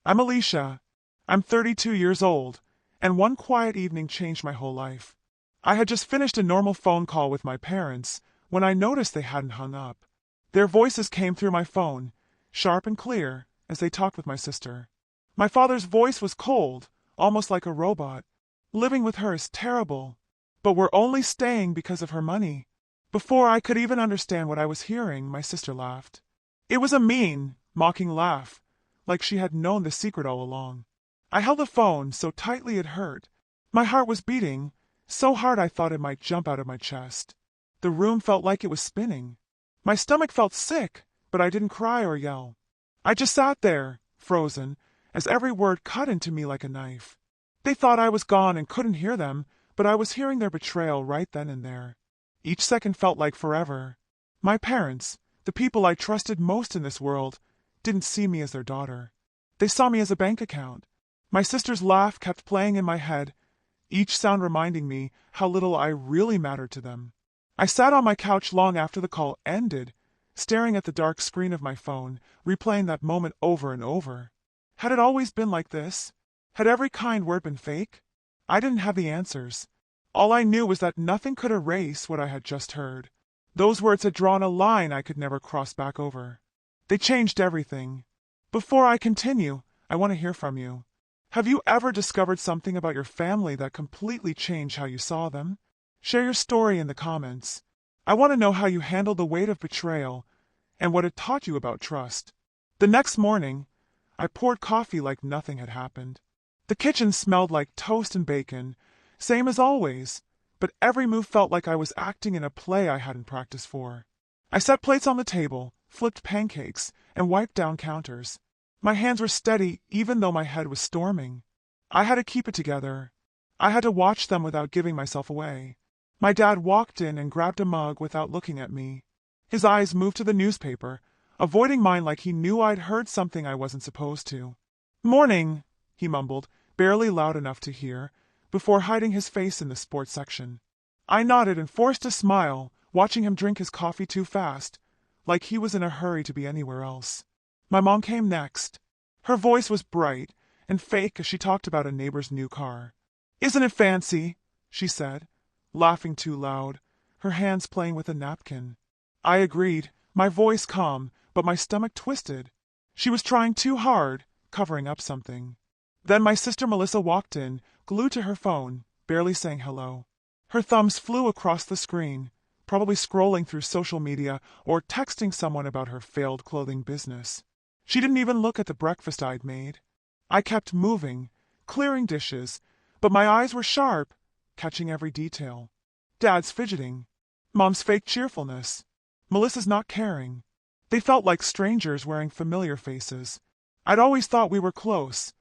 I'm Alicia. I'm 32 years old, and one quiet evening changed my whole life. I had just finished a normal phone call with my parents when I noticed they hadn't hung up. Their voices came through my phone, sharp and clear, as they talked with my sister. My father's voice was cold, almost like a robot. Living with her is terrible, but we're only staying because of her money. Before I could even understand what I was hearing, my sister laughed. It was a mean, mocking laugh, like she had known the secret all along. I held the phone so tightly it hurt. My heart was beating, so hard I thought it might jump out of my chest. The room felt like it was spinning. My stomach felt sick, but I didn't cry or yell. I just sat there, frozen, as every word cut into me like a knife. They thought I was gone and couldn't hear them, but I was hearing their betrayal right then and there. Each second felt like forever. My parents, the people I trusted most in this world, didn't see me as their daughter. They saw me as a bank account. My sister's laugh kept playing in my head, each sound reminding me how little I really mattered to them. I sat on my couch long after the call ended, staring at the dark screen of my phone, replaying that moment over and over. Had it always been like this? Had every kind word been fake? I didn't have the answers. All I knew was that nothing could erase what I had just heard. Those words had drawn a line I could never cross back over. They changed everything. Before I continue, I want to hear from you. Have you ever discovered something about your family that completely changed how you saw them? Share your story in the comments. I want to know how you handled the weight of betrayal and what it taught you about trust. The next morning, I poured coffee like nothing had happened. The kitchen smelled like toast and bacon, same as always, but every move felt like I was acting in a play I hadn't practiced for. I set plates on the table, flipped pancakes, and wiped down counters. My hands were steady even though my head was storming. I had to keep it together. I had to watch them without giving myself away. My dad walked in and grabbed a mug without looking at me. His eyes moved to the newspaper, avoiding mine like he knew I'd heard something I wasn't supposed to. "Morning," he mumbled, barely loud enough to hear, before hiding his face in the sports section. I nodded and forced a smile, watching him drink his coffee too fast, like he was in a hurry to be anywhere else. My mom came next. Her voice was bright and fake as she talked about a neighbor's new car. "Isn't it fancy?" she said, laughing too loud, her hands playing with a napkin. I agreed, my voice calm, but my stomach twisted. She was trying too hard, covering up something. Then my sister Melissa walked in, glued to her phone, barely saying hello. Her thumbs flew across the screen, probably scrolling through social media or texting someone about her failed clothing business. She didn't even look at the breakfast I'd made. I kept moving, clearing dishes, but my eyes were sharp, catching every detail. Dad's fidgeting. Mom's fake cheerfulness. Melissa's not caring. They felt like strangers wearing familiar faces. I'd always thought we were close,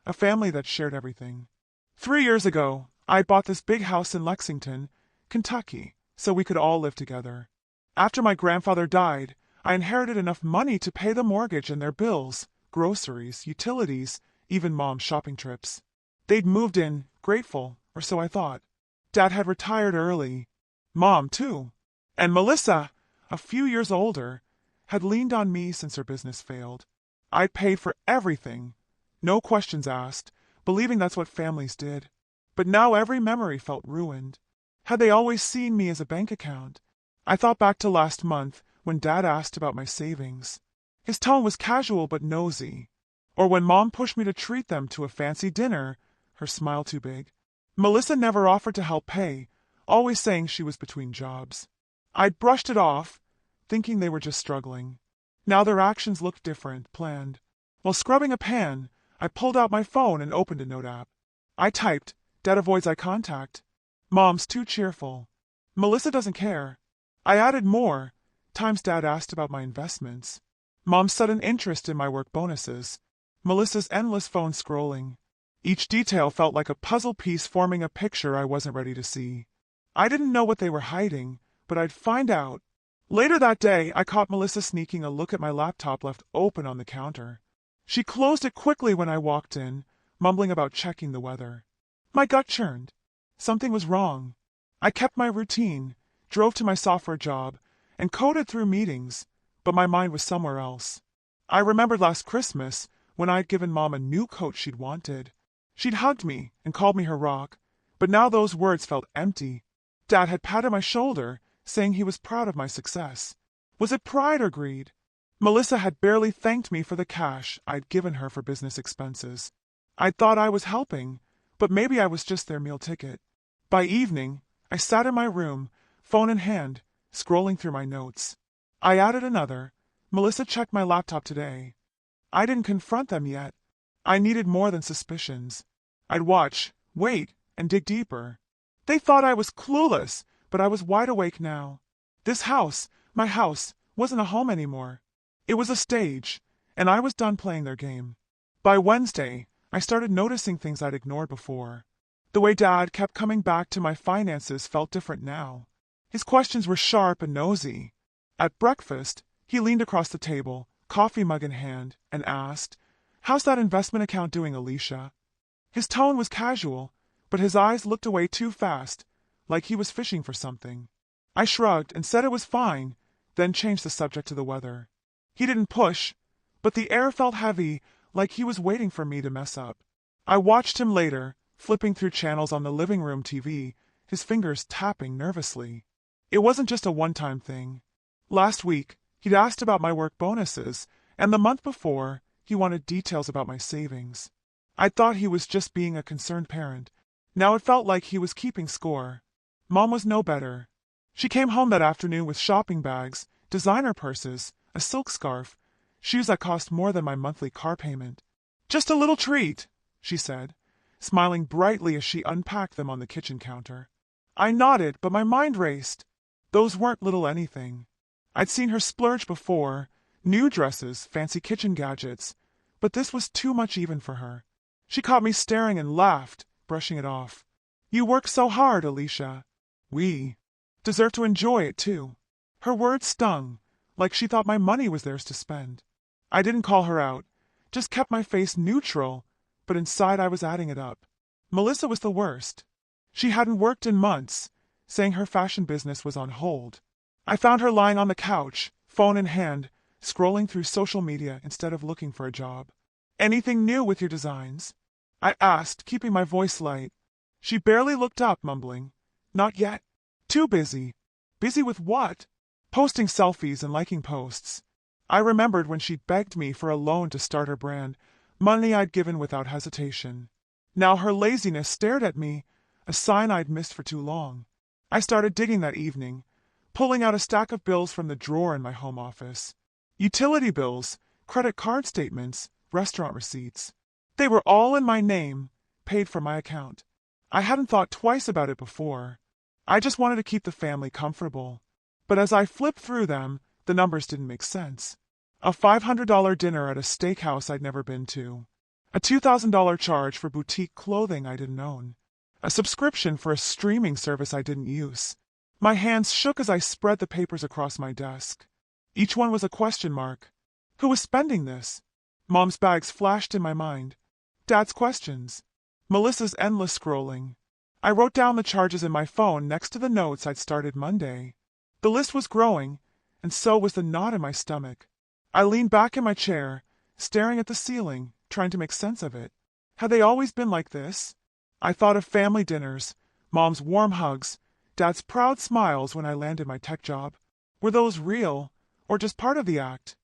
a family that shared everything. 3 years ago, I bought this big house in Lexington, Kentucky, so we could all live together. After my grandfather died, I inherited enough money to pay the mortgage and their bills, groceries, utilities, even Mom's shopping trips. They'd moved in, grateful, or so I thought. Dad had retired early. Mom, too. And Melissa, a few years older, had leaned on me since her business failed. I'd paid for everything, no questions asked, believing that's what families did. But now every memory felt ruined. Had they always seen me as a bank account? I thought back to last month when Dad asked about my savings. His tone was casual but nosy. Or when Mom pushed me to treat them to a fancy dinner, her smile too big. Melissa never offered to help pay, always saying she was between jobs. I'd brushed it off, thinking they were just struggling. Now their actions looked different, planned. While scrubbing a pan, I pulled out my phone and opened a note app. I typed, "Dad avoids eye contact. Mom's too cheerful. Melissa doesn't care." I added more, times Dad asked about my investments. Mom's sudden interest in my work bonuses. Melissa's endless phone scrolling. Each detail felt like a puzzle piece forming a picture I wasn't ready to see. I didn't know what they were hiding, but I'd find out. Later that day, I caught Melissa sneaking a look at my laptop left open on the counter. She closed it quickly when I walked in, mumbling about checking the weather. My gut churned. Something was wrong. I kept my routine, drove to my software job, and coded through meetings, but my mind was somewhere else. I remembered last Christmas, when I'd given Mom a new coat she'd wanted. She'd hugged me and called me her rock, but now those words felt empty. Dad had patted my shoulder, saying he was proud of my success. Was it pride or greed? Melissa had barely thanked me for the cash I'd given her for business expenses. I thought I was helping, but maybe I was just their meal ticket. By evening, I sat in my room, phone in hand, scrolling through my notes. I added another. Melissa checked my laptop today. I didn't confront them yet. I needed more than suspicions. I'd watch, wait, and dig deeper. They thought I was clueless, but I was wide awake now. This house, my house, wasn't a home anymore. It was a stage, and I was done playing their game. By Wednesday, I started noticing things I'd ignored before. The way Dad kept coming back to my finances felt different now. His questions were sharp and nosy. At breakfast, he leaned across the table, coffee mug in hand, and asked, "How's that investment account doing, Alicia?" His tone was casual, but his eyes looked away too fast, like he was fishing for something. I shrugged and said it was fine, then changed the subject to the weather. He didn't push, but the air felt heavy, like he was waiting for me to mess up. I watched him later, flipping through channels on the living room TV, his fingers tapping nervously. It wasn't just a one-time thing. Last week, he'd asked about my work bonuses, and the month before, he wanted details about my savings. I thought he was just being a concerned parent. Now it felt like he was keeping score. Mom was no better. She came home that afternoon with shopping bags, designer purses, a silk scarf, shoes that cost more than my monthly car payment. "Just a little treat," she said, smiling brightly as she unpacked them on the kitchen counter. I nodded, but my mind raced. Those weren't little anything. I'd seen her splurge before, new dresses, fancy kitchen gadgets, but this was too much even for her. She caught me staring and laughed, brushing it off. "You work so hard, Alicia. We deserve to enjoy it, too." Her words stung, like she thought my money was theirs to spend. I didn't call her out, just kept my face neutral, but inside I was adding it up. Melissa was the worst. She hadn't worked in months, saying her fashion business was on hold. I found her lying on the couch, phone in hand, scrolling through social media instead of looking for a job. "Anything new with your designs?" I asked, keeping my voice light. She barely looked up, mumbling, "Not yet. Too busy." Busy with what? Posting selfies and liking posts. I remembered when she begged me for a loan to start her brand, money I'd given without hesitation. Now her laziness stared at me, a sign I'd missed for too long. I started digging that evening, pulling out a stack of bills from the drawer in my home office. Utility bills, credit card statements, restaurant receipts. They were all in my name, paid from my account. I hadn't thought twice about it before. I just wanted to keep the family comfortable. But as I flipped through them, the numbers didn't make sense. A $500 dinner at a steakhouse I'd never been to. A $2,000 charge for boutique clothing I didn't own. A subscription for a streaming service I didn't use. My hands shook as I spread the papers across my desk. Each one was a question mark. Who was spending this? Mom's bags flashed in my mind. Dad's questions. Melissa's endless scrolling. I wrote down the charges in my phone next to the notes I'd started Monday. The list was growing, and so was the knot in my stomach. I leaned back in my chair, staring at the ceiling, trying to make sense of it. Had they always been like this? I thought of family dinners, Mom's warm hugs, Dad's proud smiles when I landed my tech job. Were those real, or just part of the act?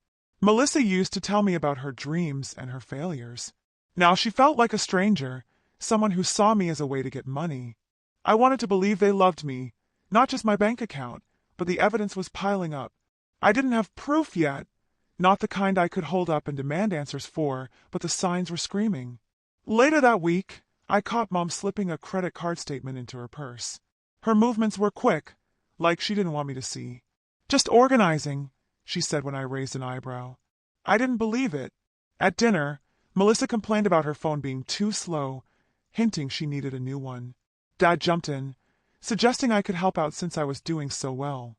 Melissa used to tell me about her dreams and her failures. Now she felt like a stranger, someone who saw me as a way to get money. I wanted to believe they loved me, not just my bank account, but the evidence was piling up. I didn't have proof yet, not the kind I could hold up and demand answers for, but the signs were screaming. Later that week, I caught Mom slipping a credit card statement into her purse. Her movements were quick, like she didn't want me to see. "Just organizing," she said when I raised an eyebrow. I didn't believe it. At dinner, Melissa complained about her phone being too slow, hinting she needed a new one. Dad jumped in, suggesting I could help out since I was doing so well.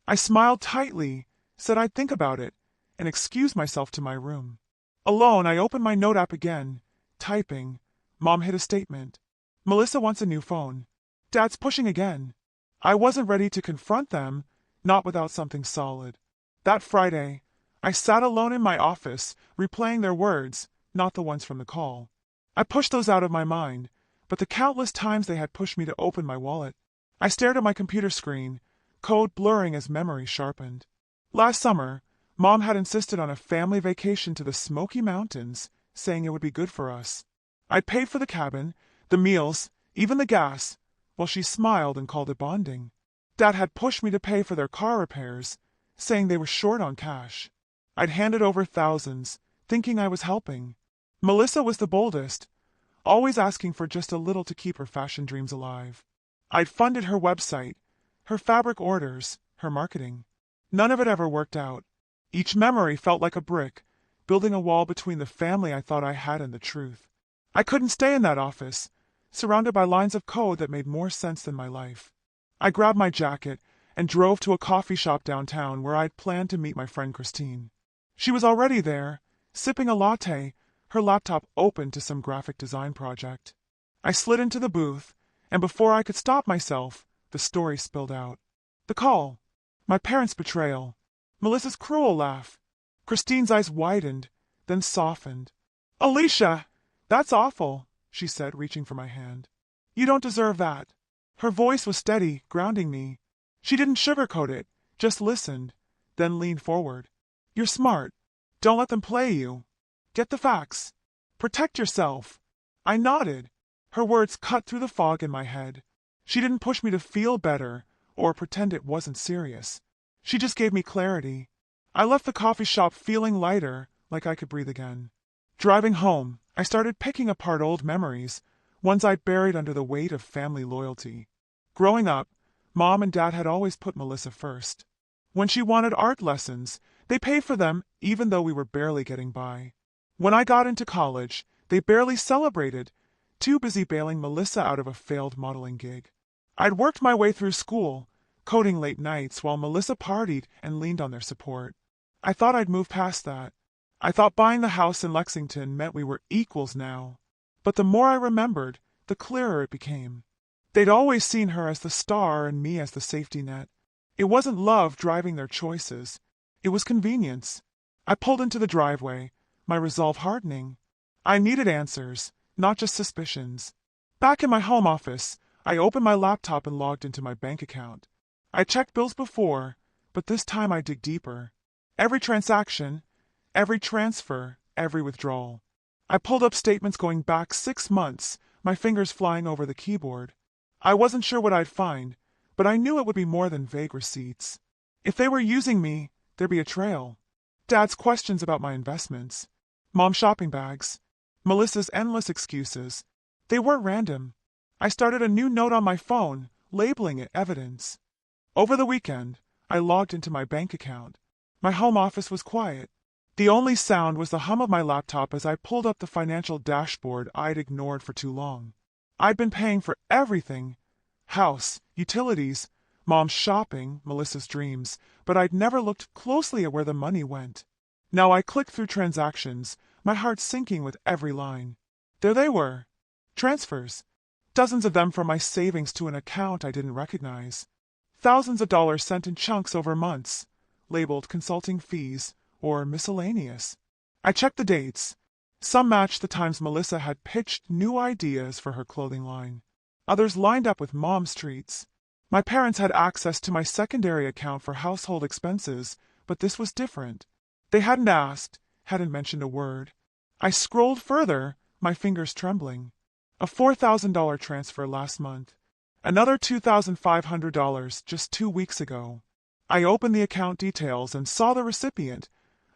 I smiled tightly, said I'd think about it, and excused myself to my room. Alone, I opened my note app again, typing. Mom hit a statement. Melissa wants a new phone. Dad's pushing again. I wasn't ready to confront them, not without something solid. That Friday, I sat alone in my office, replaying their words, not the ones from the call. I pushed those out of my mind, but the countless times they had pushed me to open my wallet. I stared at my computer screen, code blurring as memory sharpened. Last summer, Mom had insisted on a family vacation to the Smoky Mountains, saying it would be good for us. I'd paid for the cabin, the meals, even the gas, while she smiled and called it bonding. Dad had pushed me to pay for their car repairs, saying they were short on cash. I'd handed over thousands, thinking I was helping. Melissa was the boldest, always asking for just a little to keep her fashion dreams alive. I'd funded her website, her fabric orders, her marketing. None of it ever worked out. Each memory felt like a brick, building a wall between the family I thought I had and the truth. I couldn't stay in that office, surrounded by lines of code that made more sense than my life. I grabbed my jacket and drove to a coffee shop downtown where I'd planned to meet my friend Christine. She was already there, sipping a latte, her laptop open to some graphic design project. I slid into the booth, and before I could stop myself, the story spilled out. The call, my parents' betrayal, Melissa's cruel laugh. Christine's eyes widened, then softened. "Alicia, that's awful," she said, reaching for my hand. "You don't deserve that." Her voice was steady, grounding me. She didn't sugarcoat it, just listened, then leaned forward. "You're smart. Don't let them play you. Get the facts. Protect yourself." I nodded. Her words cut through the fog in my head. She didn't push me to feel better or pretend it wasn't serious. She just gave me clarity. I left the coffee shop feeling lighter, like I could breathe again. Driving home, I started picking apart old memories, ones I'd buried under the weight of family loyalty. Growing up, Mom and Dad had always put Melissa first. When she wanted art lessons, they paid for them even though we were barely getting by. When I got into college, they barely celebrated, too busy bailing Melissa out of a failed modeling gig. I'd worked my way through school, coding late nights while Melissa partied and leaned on their support. I thought I'd moved past that. I thought buying the house in Lexington meant we were equals now. But the more I remembered, the clearer it became. They'd always seen her as the star and me as the safety net. It wasn't love driving their choices. It was convenience. I pulled into the driveway, my resolve hardening. I needed answers, not just suspicions. Back in my home office, I opened my laptop and logged into my bank account. I checked bills before, but this time I dig deeper. Every transaction, every transfer, every withdrawal. I pulled up statements going back 6 months, my fingers flying over the keyboard. I wasn't sure what I'd find, but I knew it would be more than vague receipts. If they were using me, there'd be a trail. Dad's questions about my investments, Mom's shopping bags, Melissa's endless excuses. They weren't random. I started a new note on my phone, labeling it evidence. Over the weekend, I logged into my bank account. My home office was quiet. The only sound was the hum of my laptop as I pulled up the financial dashboard I'd ignored for too long. I'd been paying for everything: house, utilities, Mom's shopping, Melissa's dreams, but I'd never looked closely at where the money went. Now I clicked through transactions, my heart sinking with every line. There they were. Transfers. Dozens of them from my savings to an account I didn't recognize. Thousands of dollars sent in chunks over months, labeled consulting fees or miscellaneous. I checked the dates. Some matched the times Melissa had pitched new ideas for her clothing line. Others lined up with Mom's treats. My parents had access to my secondary account for household expenses, but this was different. They hadn't asked, hadn't mentioned a word. I scrolled further, my fingers trembling. A $4,000 transfer last month. Another $2,500 just 2 weeks ago. I opened the account details and saw the recipient,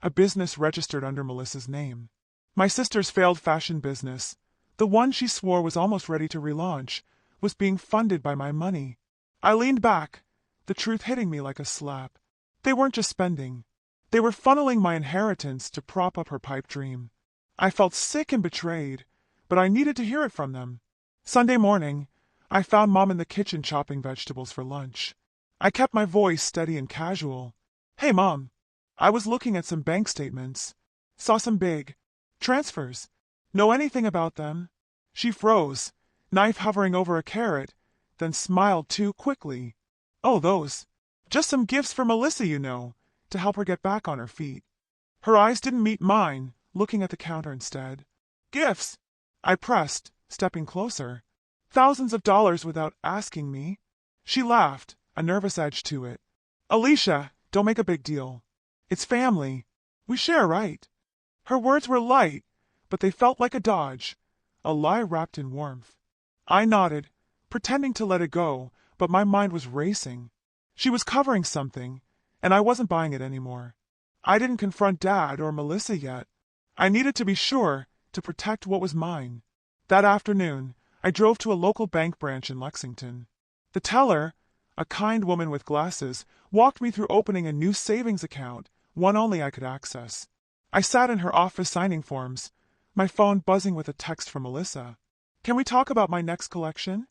a business registered under Melissa's name. My sister's failed fashion business, the one she swore was almost ready to relaunch, was being funded by my money. I leaned back, the truth hitting me like a slap. They weren't just spending. They were funneling my inheritance to prop up her pipe dream. I felt sick and betrayed, but I needed to hear it from them. Sunday morning, I found Mom in the kitchen chopping vegetables for lunch. I kept my voice steady and casual. "Hey, Mom, I was looking at some bank statements. Saw some big transfers. Know anything about them?" She froze, knife hovering over a carrot, then smiled too quickly. "Oh, those. Just some gifts for Melissa, you know, to help her get back on her feet." Her eyes didn't meet mine, looking at the counter instead. Gifts! I pressed, stepping closer. Thousands of dollars without asking me. She laughed, a nervous edge to it. Alicia, don't make a big deal. It's family. We share, right? Her words were light, but they felt like a dodge, a lie wrapped in warmth. I nodded, pretending to let it go, but my mind was racing. She was covering something, and I wasn't buying it anymore. I didn't confront Dad or Melissa yet. I needed to be sure to protect what was mine. That afternoon, I drove to a local bank branch in Lexington. The teller, a kind woman with glasses, walked me through opening a new savings account, one only I could access. I sat in her office signing forms, my phone buzzing with a text from Melissa. Can we talk about my next collection?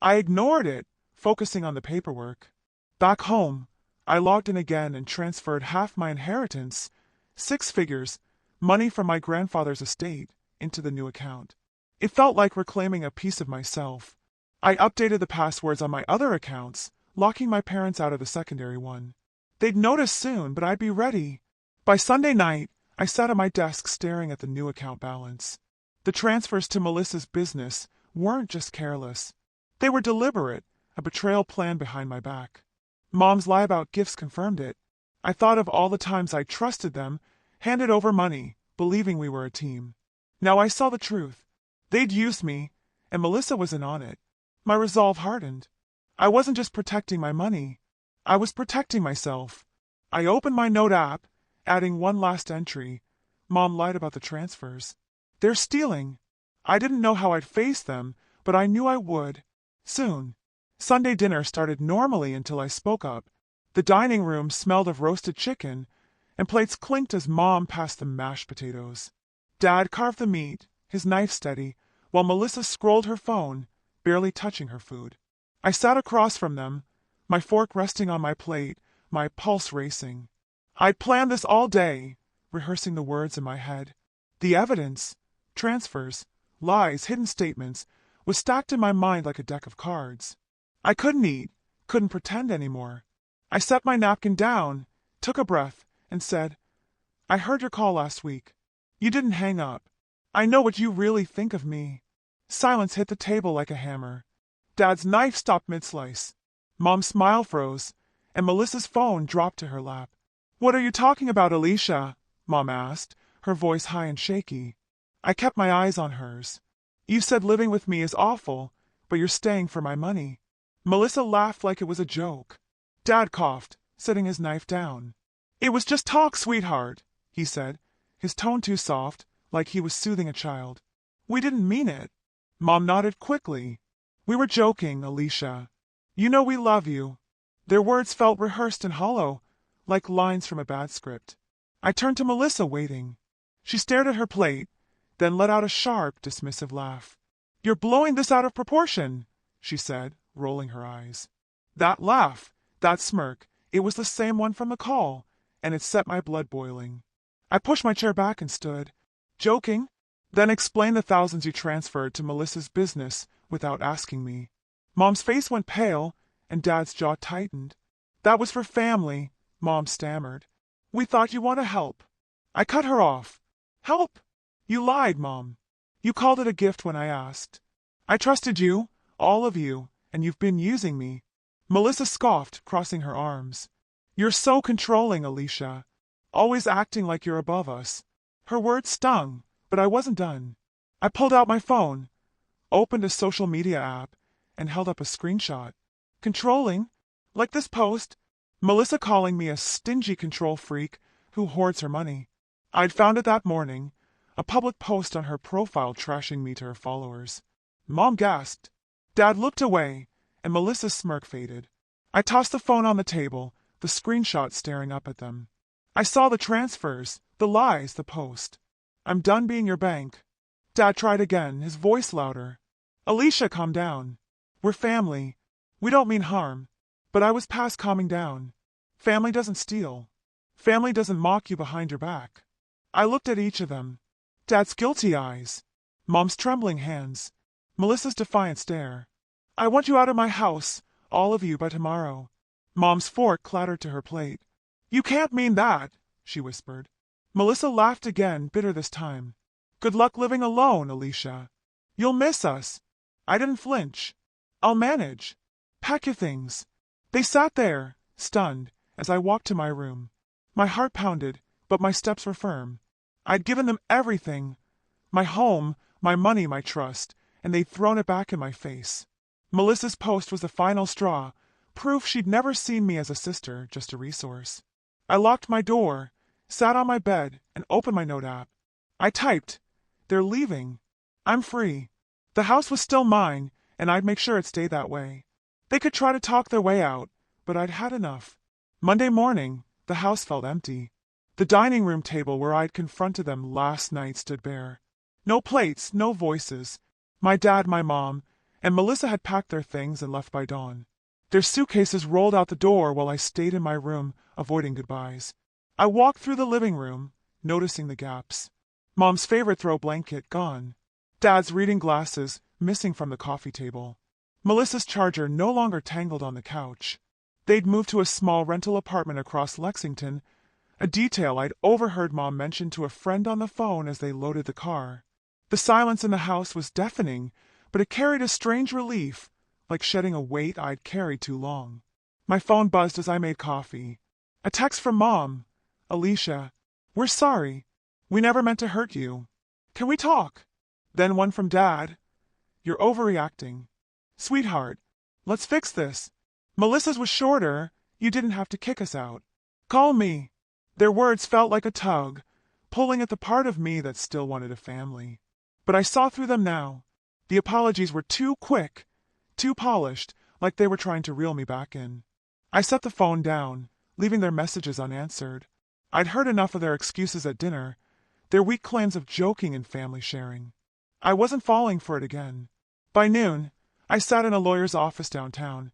I ignored it, focusing on the paperwork. Back home, I logged in again and transferred half my inheritance, 6 figures, money from my grandfather's estate, into the new account. It felt like reclaiming a piece of myself. I updated the passwords on my other accounts, locking my parents out of the secondary one. They'd notice soon, but I'd be ready. By Sunday night, I sat at my desk staring at the new account balance. The transfers to Melissa's business weren't just careless. They were deliberate, a betrayal plan behind my back. Mom's lie about gifts confirmed it. I thought of all the times I trusted them, handed over money, believing we were a team. Now I saw the truth. They'd used me, and Melissa was in on it. My resolve hardened. I wasn't just protecting my money. I was protecting myself. I opened my note app, adding one last entry. Mom lied about the transfers. They're stealing. I didn't know how I'd face them, but I knew I would. Soon. Sunday dinner started normally until I spoke up. The dining room smelled of roasted chicken, and plates clinked as Mom passed the mashed potatoes. Dad carved the meat, his knife steady, while Melissa scrolled her phone, barely touching her food. I sat across from them, my fork resting on my plate, my pulse racing. I'd planned this all day, rehearsing the words in my head. The evidence, transfers, lies, hidden statements, was stacked in my mind like a deck of cards. I couldn't eat, couldn't pretend anymore. I set my napkin down, took a breath, and said, I heard your call last week. You didn't hang up. I know what you really think of me. Silence hit the table like a hammer. Dad's knife stopped mid-slice. Mom's smile froze, and Melissa's phone dropped to her lap. What are you talking about, Alicia? Mom asked, her voice high and shaky. I kept my eyes on hers. You said living with me is awful, but you're staying for my money. Melissa laughed like it was a joke. Dad coughed, setting his knife down. It was just talk, sweetheart, he said, his tone too soft, like he was soothing a child. We didn't mean it. Mom nodded quickly. We were joking, Alicia. You know we love you. Their words felt rehearsed and hollow, like lines from a bad script. I turned to Melissa, waiting. She stared at her plate, then let out a sharp, dismissive laugh. You're blowing this out of proportion, she said, rolling her eyes. That laugh, that smirk, it was the same one from the call, and it set my blood boiling. I pushed my chair back and stood. Joking? Then explain the thousands you transferred to Melissa's business without asking me. Mom's face went pale, and Dad's jaw tightened. That was for family, Mom stammered. We thought you want to help. I cut her off. Help? You lied, Mom. You called it a gift when I asked. I trusted you, all of you, and you've been using me. Melissa scoffed, crossing her arms. You're so controlling, Alicia. Always acting like you're above us. Her words stung, but I wasn't done. I pulled out my phone, opened a social media app, and held up a screenshot. Controlling? Like this post? Melissa calling me a stingy control freak who hoards her money. I'd found it that morning, a public post on her profile trashing me to her followers. Mom gasped. Dad looked away, and Melissa's smirk faded. I tossed the phone on the table, the screenshot staring up at them. I saw the transfers, the lies, the post. I'm done being your bank. Dad tried again, his voice louder. Alicia, calm down. We're family. We don't mean harm. But I was past calming down. Family doesn't steal. Family doesn't mock you behind your back. I looked at each of them. Dad's guilty eyes. Mom's trembling hands. Melissa's defiant stare. I want you out of my house, all of you, by tomorrow. Mom's fork clattered to her plate. You can't mean that, she whispered. Melissa laughed again, bitter this time. Good luck living alone, Alicia. You'll miss us. I didn't flinch. I'll manage. Pack your things. They sat there, stunned, as I walked to my room. My heart pounded, but my steps were firm. I'd given them everything. My home, my money, my trust, and they'd thrown it back in my face. Melissa's post was the final straw, proof she'd never seen me as a sister, just a resource. I locked my door, sat on my bed, and opened my note app. I typed, "They're leaving. I'm free." The house was still mine, and I'd make sure it stayed that way. They could try to talk their way out, but I'd had enough. Monday morning, the house felt empty. The dining room table where I'd confronted them last night stood bare. No plates, no voices. My dad, my mom, and Melissa had packed their things and left by dawn. Their suitcases rolled out the door while I stayed in my room, avoiding goodbyes. I walked through the living room, noticing the gaps. Mom's favorite throw blanket gone. Dad's reading glasses missing from the coffee table. Melissa's charger no longer tangled on the couch. They'd moved to a small rental apartment across Lexington, a detail I'd overheard Mom mention to a friend on the phone as they loaded the car. The silence in the house was deafening, but it carried a strange relief, like shedding a weight I'd carried too long. My phone buzzed as I made coffee. A text from Mom. "Alicia, we're sorry. We never meant to hurt you. Can we talk?" Then one from Dad. "You're overreacting. Sweetheart, let's fix this. Melissa's was shorter. You didn't have to kick us out. Call me." Their words felt like a tug, pulling at the part of me that still wanted a family. But I saw through them now. The apologies were too quick, too polished, like they were trying to reel me back in. I set the phone down, leaving their messages unanswered. I'd heard enough of their excuses at dinner, their weak claims of joking and family sharing. I wasn't falling for it again. By noon, I sat in a lawyer's office downtown,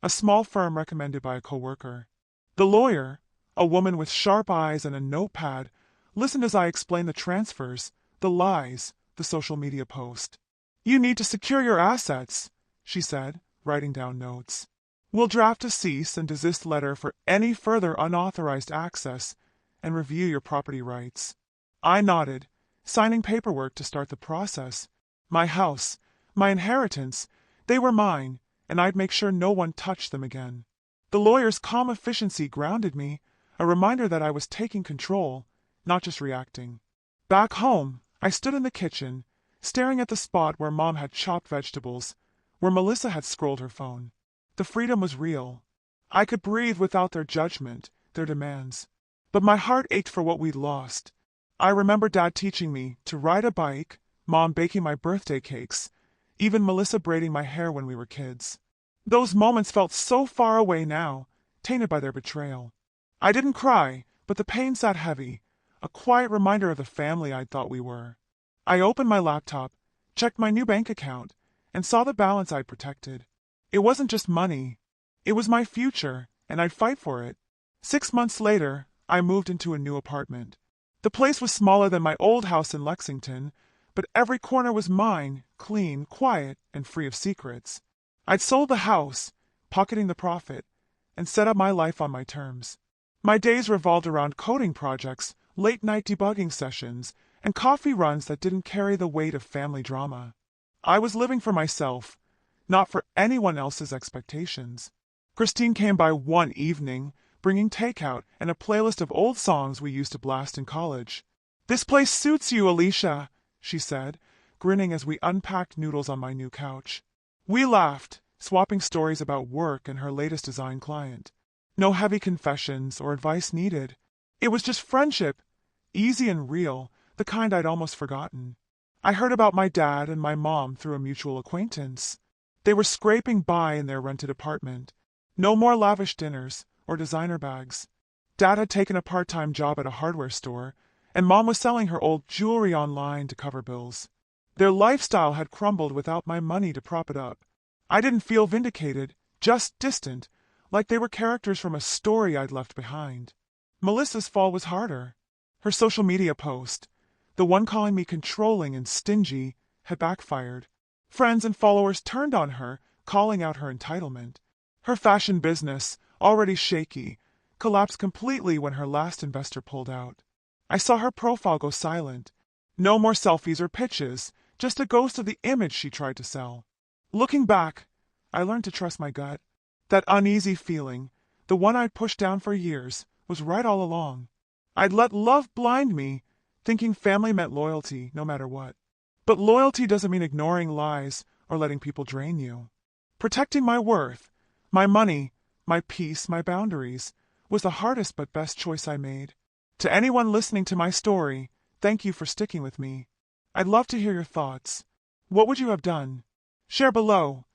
a small firm recommended by a coworker. The lawyer, a woman with sharp eyes and a notepad, listened as I explained the transfers, the lies, the social media post. "You need to secure your assets," she said, writing down notes. "We'll draft a cease and desist letter for any further unauthorized access and review your property rights." I nodded, signing paperwork to start the process. My house, my inheritance, they were mine, and I'd make sure no one touched them again. The lawyer's calm efficiency grounded me, a reminder that I was taking control, not just reacting. Back home, I stood in the kitchen, staring at the spot where Mom had chopped vegetables, where Melissa had scrolled her phone. The freedom was real. I could breathe without their judgment, their demands. But my heart ached for what we'd lost. I remember Dad teaching me to ride a bike, Mom baking my birthday cakes, even Melissa braiding my hair when we were kids. Those moments felt so far away now, tainted by their betrayal. I didn't cry, but the pain sat heavy, a quiet reminder of the family I'd thought we were. I opened my laptop, checked my new bank account, and saw the balance I'd protected. It wasn't just money. It was my future, and I'd fight for it. 6 months later, I moved into a new apartment. The place was smaller than my old house in Lexington, but every corner was mine, clean, quiet, and free of secrets. I'd sold the house, pocketing the profit, and set up my life on my terms. My days revolved around coding projects, late-night debugging sessions, and coffee runs that didn't carry the weight of family drama. I was living for myself, not for anyone else's expectations. Christine came by one evening, bringing takeout and a playlist of old songs we used to blast in college. "This place suits you, Alicia," she said, grinning as we unpacked noodles on my new couch. We laughed, swapping stories about work and her latest design client. No heavy confessions or advice needed. It was just friendship, easy and real, the kind I'd almost forgotten. I heard about my dad and my mom through a mutual acquaintance. They were scraping by in their rented apartment. No more lavish dinners or designer bags. Dad had taken a part-time job at a hardware store, and Mom was selling her old jewelry online to cover bills. Their lifestyle had crumbled without my money to prop it up. I didn't feel vindicated, just distant, like they were characters from a story I'd left behind. Melissa's fall was harder. Her social media post, the one calling me controlling and stingy, had backfired. Friends and followers turned on her, calling out her entitlement. Her fashion business, already shaky, collapsed completely when her last investor pulled out. I saw her profile go silent, No more selfies or pitches, just a ghost of the image she tried to sell. Looking back, I learned to trust my gut. That uneasy feeling, the one I'd pushed down for years, was right all along. I'd let love blind me, thinking family meant loyalty, no matter what. But loyalty doesn't mean ignoring lies or letting people drain you. Protecting my worth, my money, my peace, my boundaries, was the hardest but best choice I made. To anyone listening to my story, thank you for sticking with me. I'd love to hear your thoughts. What would you have done? Share below.